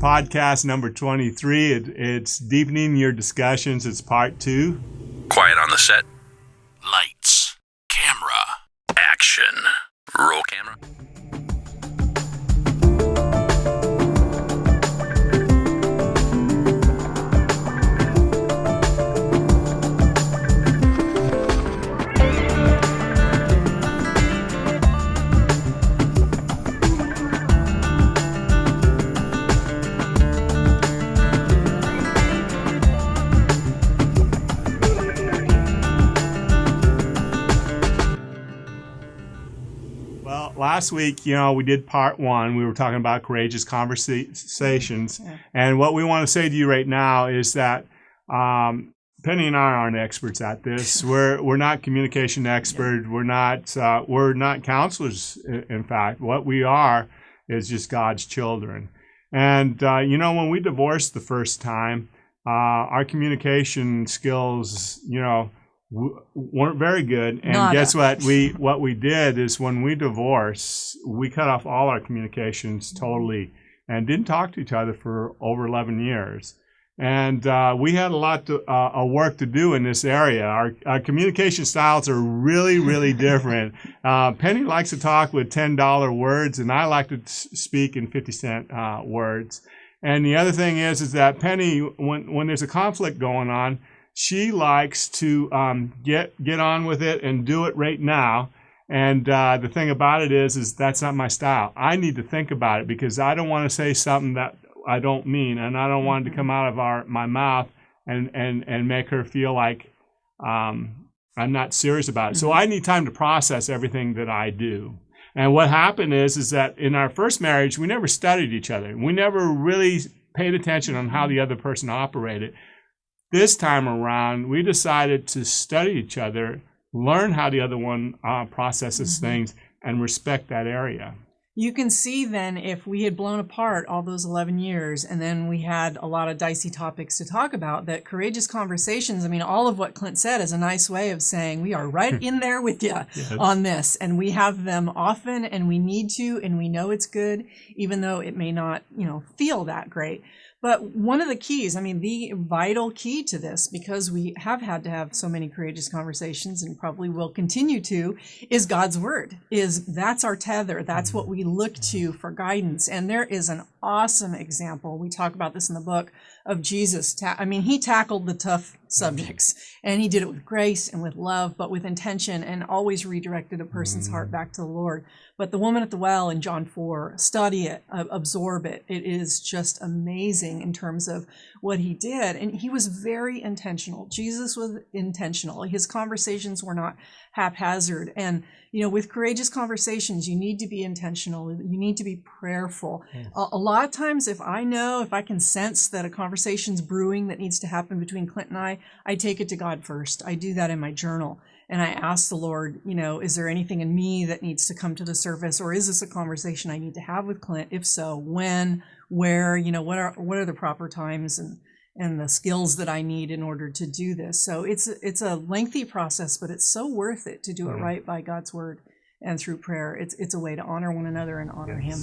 podcast number 23. It's Deepening Your Discussions. It's part 2. Quiet on the set. Lights. Camera. Action. Roll camera. Last week, we did part 1. We were talking about courageous conversations. And what we want to say to you right now is that Penny and I aren't experts at this. We're not communication experts. We're not counselors, in fact. What we are is just God's children. And, when we divorced the first time, our communication skills, weren't very good. And guess what? What we did is when we divorced, we cut off all our communications totally and didn't talk to each other for over 11 years. And we had a lot of work to do in this area. Our communication styles are really, really different. Penny likes to talk with $10 words, and I like to speak in 50-cent words. And the other thing is that Penny, when there's a conflict going on, she likes to get on with it and do it right now. And the thing about it is that's not my style. I need to think about it because I don't want to say something that I don't mean, and I don't want it to come out of my mouth and make her feel like I'm not serious about it. So I need time to process everything that I do. And what happened is that in our first marriage, we never studied each other. We never really paid attention on how the other person operated. This time around, we decided to study each other, learn how the other one processes things, and respect that area. You can see then if we had blown apart all those 11 years and then we had a lot of dicey topics to talk about, that courageous conversations, all of what Clint said is a nice way of saying we are right in there with you on this. And we have them often and we need to, and we know it's good, even though it may not, feel that great. But one of the keys, the vital key to this, because we have had to have so many courageous conversations and probably will continue to, is God's word. That's our tether. That's what we look to for guidance. And there is an awesome example. We talk about this in the book of Jesus. He tackled the tough subjects and he did it with grace and with love, but with intention, and always redirected a person's heart back to the Lord. But the woman at the well in John 4, study it, absorb it. It is just amazing in terms of what he did. And he was very intentional. Jesus was intentional. His conversations were not haphazard. And, with courageous conversations, you need to be intentional. You need to be prayerful. Yes. A lot of times, if I can sense that a conversation's brewing that needs to happen between Clint and I take it to God first. I do that in my journal. And I ask the Lord, is there anything in me that needs to come to the surface? Or is this a conversation I need to have with Clint? If so, when, where, what are the proper times and the skills that I need in order to do this? So it's a lengthy process, but it's so worth it to do it right by God's word and through prayer. It's a way to honor one another and honor him.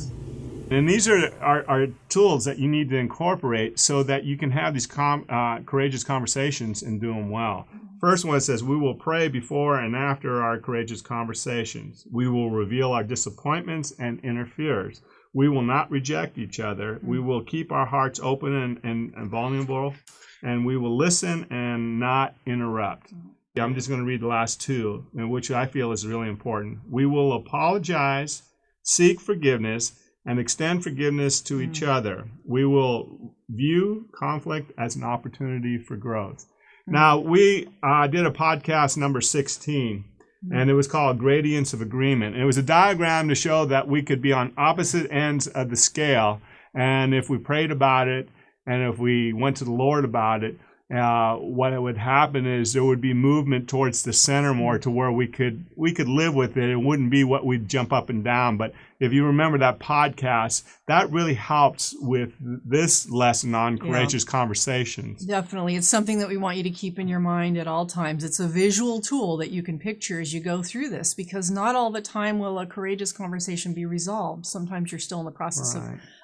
And these are tools that you need to incorporate so that you can have these courageous conversations and do them well. First one says, we will pray before and after our courageous conversations. We will reveal our disappointments and inner fears. We will not reject each other. We will keep our hearts open and vulnerable. And we will listen and not interrupt. I'm just going to read the last two, which I feel is really important. We will apologize, seek forgiveness, and extend forgiveness to each other. We will view conflict as an opportunity for growth. Now, we did a podcast number 16, and it was called Gradients of Agreement. And it was a diagram to show that we could be on opposite ends of the scale, and if we prayed about it, and if we went to the Lord about it, what would happen is there would be movement towards the center more, to where we could live with it. It wouldn't be what we'd jump up and down, but if you remember that podcast, that really helps with this lesson on courageous conversations. Definitely. It's something that we want you to keep in your mind at all times. It's a visual tool that you can picture as you go through this, because not all the time will a courageous conversation be resolved. Sometimes you're still in the process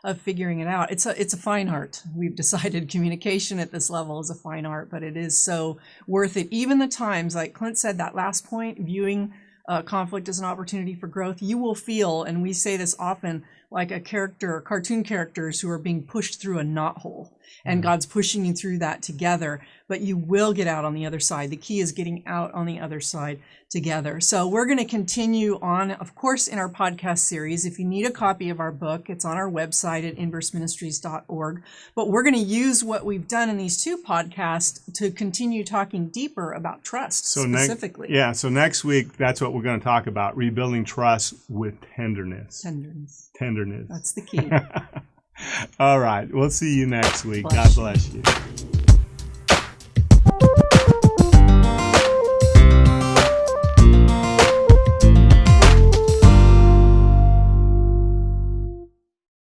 of figuring it out. It's a fine art. We've decided communication at this level is a fine art, but it is so worth it. Even the times, like Clint said, that last point, viewing conflict as an opportunity for growth, you will feel, and we say this often, like a character, cartoon characters who are being pushed through a knothole, and God's pushing you through that together, but you will get out on the other side. The key is getting out on the other side together. So we're going to continue on, of course, in our podcast series. If you need a copy of our book, it's on our website at inverseministries.org. But we're going to use what we've done in these two podcasts to continue talking deeper about trust specifically. So next week, that's what we're going to talk about, rebuilding trust with tenderness. Tenderness. That's the key. All right. We'll see you next week. God bless you.